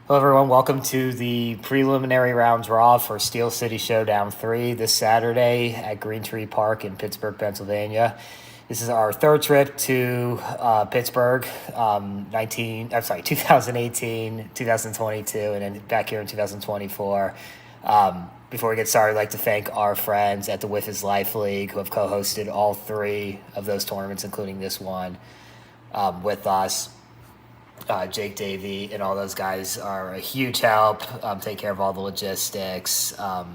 Hello, everyone. Welcome to the preliminary round draw for City Showdown III this Saturday at Green Tree Park in Pittsburgh, Pennsylvania. This is our third trip to Pittsburgh, 2018, 2022, and then back here in 2024. Before we get started, I'd like to thank our friends at the Wiffle Life League who have co-hosted all three of those tournaments, including this one, with us. Jake Davey and all those guys are a huge help. Take care of all the logistics. Have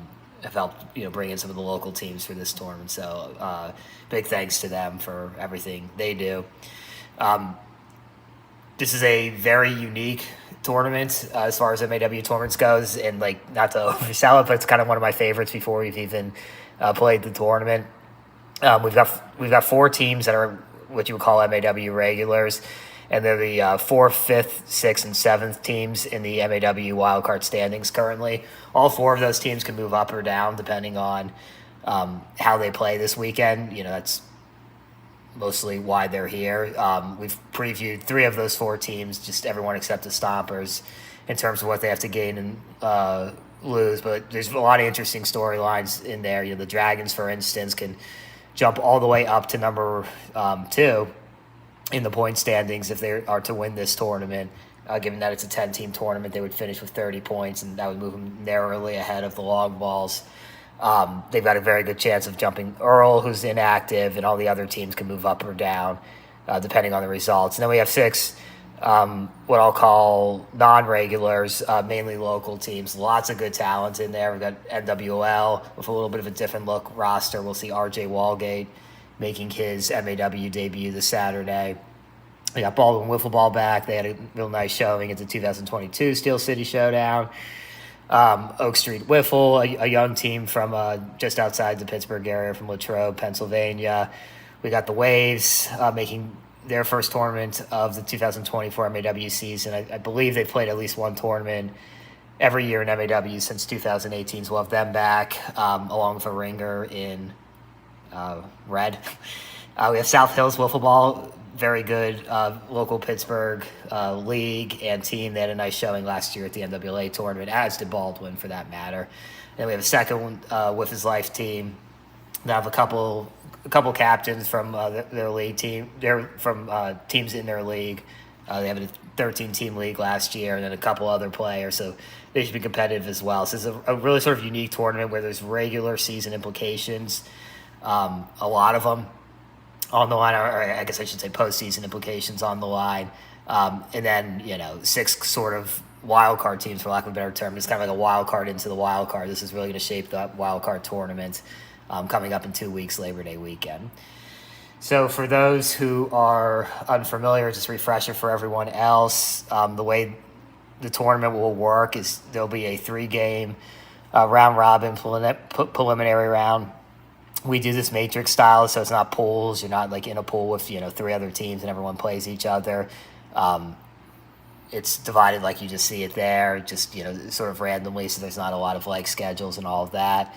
helped bring in some of the local teams for this tournament. So big thanks to them for everything they do. This is a very unique tournament as far as MAW tournaments goes, and not to oversell it, but it's kind of one of my favorites before we've even played the tournament. We've got four teams that are what you would call MAW regulars. And they're the 4th, 5th, 6th, and 7th teams in the MAW wildcard standings currently. All four of those teams can move up or down depending on how they play this weekend. That's mostly why they're here. We've previewed three of those four teams, just everyone except the Stompers, in terms of what they have to gain and lose. But there's a lot of interesting storylines in there. The Dragons, for instance, can jump all the way up to number 2 in the point standings if they are to win this tournament. Given that it's a 10-team tournament, they would finish with 30 points, and that would move them narrowly ahead of the Long Balls. They've got a very good chance of jumping Earl, who's inactive, and all the other teams can move up or down depending on the results. And then we have 6 what I'll call non-regulars, mainly local teams. Lots of good talent in there. We've got NWL with a little bit of a different look roster. We'll see RJ Walgate making his MAW debut this Saturday. We got Baldwin Wiffle Ball back. They had a real nice showing at the 2022 Steel City Showdown. Oak Street Wiffle, a young team from just outside the Pittsburgh area from Latrobe, Pennsylvania. We got the Waves making their first tournament of the 2024 MAW season. I believe they've played at least one tournament every year in MAW since 2018, so we'll have them back along with a ringer in red. We have South Hills Wiffle Ball, very good local Pittsburgh league and team. They had a nice showing last year at the NWA tournament, as did Baldwin for that matter. Then we have a second Wiffle's Life team. They have a couple captains from their league team. They're from teams in their league. They have a 13-team league last year, and then a couple other players, so they should be competitive as well. So it's a really sort of unique tournament where there's regular season implications. A lot of them on the line, or I guess I should say postseason implications on the line. And then, 6 sort of wild card teams, for lack of a better term. It's kind of like a wild card into the wild card. This is really going to shape the wild card tournament coming up in 2 weeks, Labor Day weekend. So for those who are unfamiliar, just a refresher for everyone else, the way the tournament will work is there'll be a 3-game round-robin preliminary round. We do this matrix style, so it's not pools. You're not in a pool with 3 other teams and everyone plays each other. It's divided like you just see it there, just sort of randomly. So there's not a lot of schedules and all of that.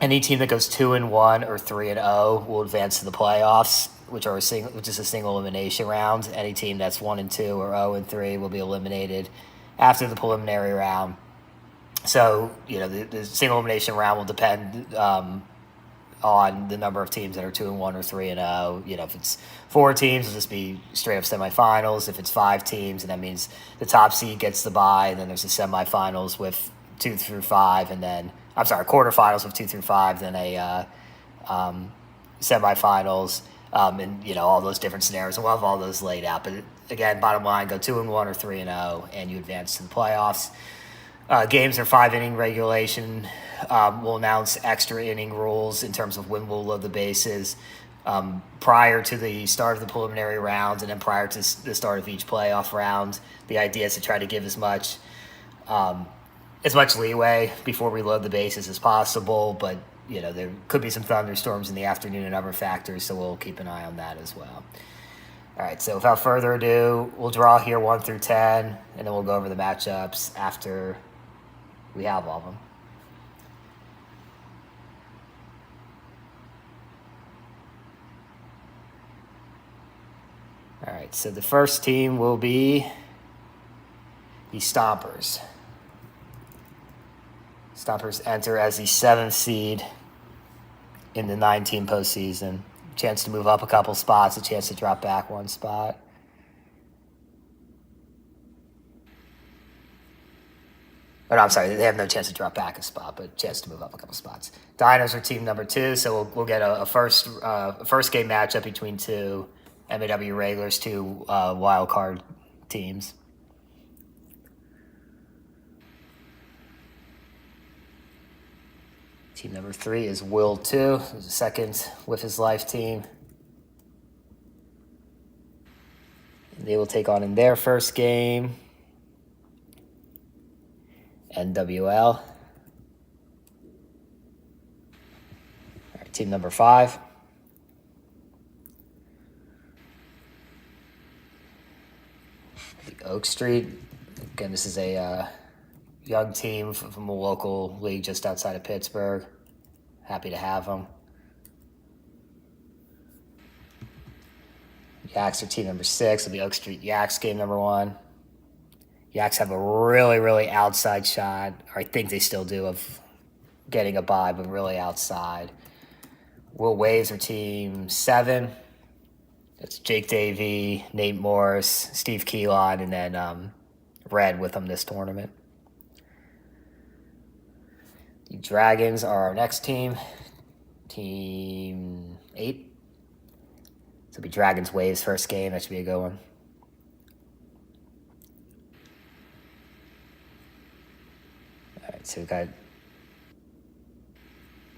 Any team that goes 2-1 or 3-0 will advance to the playoffs, which is a single elimination round. Any team that's 1-2 or 0-3 will be eliminated after the preliminary round. So, the single elimination round will depend on the number of teams that are 2-1 or 3-0. If it's 4 teams, it'll just be straight up semifinals. If it's 5 teams, and that means the top seed gets the bye, and then there's the semifinals with 2 through 5, and then, quarterfinals with 2 through 5, then a semifinals, and, all those different scenarios. And we'll have all those laid out. But, again, bottom line, go 2-1 or 3-0, and you advance to the playoffs. Games are 5-inning regulation. We'll announce extra inning rules in terms of when we'll load the bases prior to the start of the preliminary round, and then prior to the start of each playoff round. The idea is to try to give as much leeway before we load the bases as possible, but there could be some thunderstorms in the afternoon and other factors, so we'll keep an eye on that as well. All right, so without further ado, we'll draw here 1 through 10, and then we'll go over the matchups after we have all of them. All right, so the first team will be the Stompers. Stompers enter as the 7th seed in the 9-team postseason. Chance to move up a couple spots, a chance to drop back one spot. Oh, no, I'm sorry, they have no chance to drop back a spot, but chance to move up a couple spots. Dinos are team number 2, so we'll get a first game matchup between two MAW regulars, two wild card teams. Team number 3 is Will 2, the second with his life team. They will take on in their first game NWL. All right, team number 5. The Oak Street. Again, this is a young team from a local league just outside of Pittsburgh. Happy to have them. Yaks are team number 6. It'll be Oak Street Yaks game number 1. Yaks have a really, really outside shot, or I think they still do, of getting a bye, but really outside. Will Waves are team 7. That's Jake Davey, Nate Morris, Steve Keelan, and then Red with them this tournament. The Dragons are our next team, team 8. So it'll be Dragons Waves first game. That should be a good one. All right, so we've got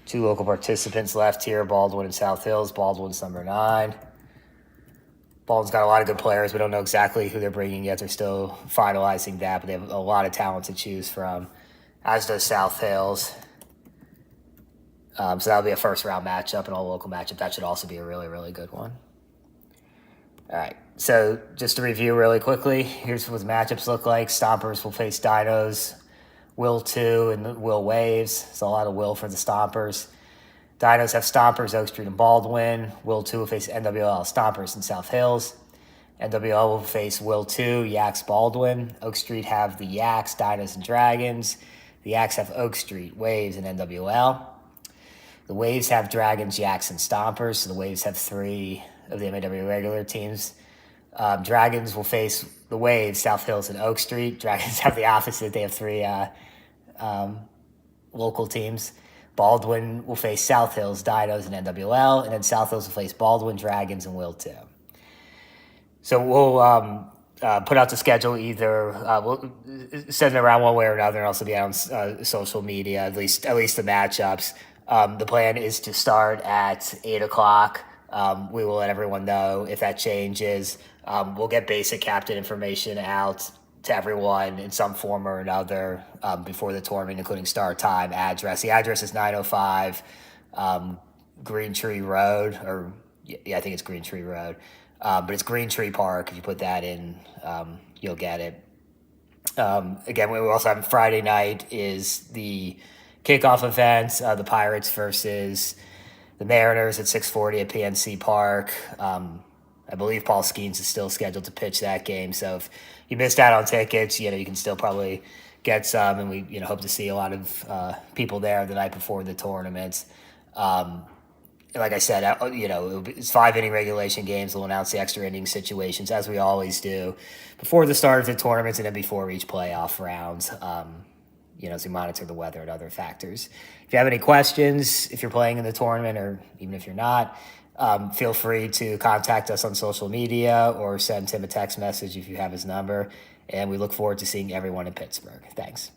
2 local participants left here, Baldwin and South Hills. Baldwin's number 9. Baldwin's got a lot of good players. We don't know exactly who they're bringing yet. They're still finalizing that, but they have a lot of talent to choose from, as does South Hills. So that'll be a first-round matchup, and all local matchup. That should also be a really, really good one. All right, so just to review really quickly, here's what the matchups look like. Stompers will face Dinos, Will 2, and Will Waves. It's a lot of Will for the Stompers. Dinos have Stompers, Oak Street, and Baldwin. Will 2 will face NWL, Stompers, and South Hills. NWL will face Will 2, Yaks, Baldwin. Oak Street have the Yaks, Dinos, and Dragons. The Yaks have Oak Street, Waves, and NWL. The Waves have Dragons, Yaks, and Stompers. So the Waves have 3 of the MAW regular teams. Dragons will face the Waves, South Hills, and Oak Street. Dragons have the opposite. They have 3 local teams. Baldwin will face South Hills, Dinos, and NWL. And then South Hills will face Baldwin, Dragons, and Will 2. So we'll put out the schedule either. We'll send it around one way or another, and also be on social media, at least the matchups. The plan is to start at 8 o'clock. We will let everyone know if that changes. We'll get basic captain information out to everyone in some form or another before the tournament, including start time, address. The address is 905 Green Tree Road, or yeah, I think it's Green Tree Road. But it's Green Tree Park. If you put that in, you'll get it. Again, we also have Friday night is the kickoff event, the Pirates versus the Mariners at 6:40 at PNC Park. I believe Paul Skeens is still scheduled to pitch that game. So if you missed out on tickets, you can still probably get some, and we hope to see a lot of people there the night before the tournament. Like I said, it's 5-inning regulation games. We'll announce the extra inning situations, as we always do, before the start of the tournaments and then before each playoff round, as we monitor the weather and other factors. If you have any questions, if you're playing in the tournament or even if you're not, feel free to contact us on social media or send Tim a text message if you have his number. And we look forward to seeing everyone in Pittsburgh. Thanks.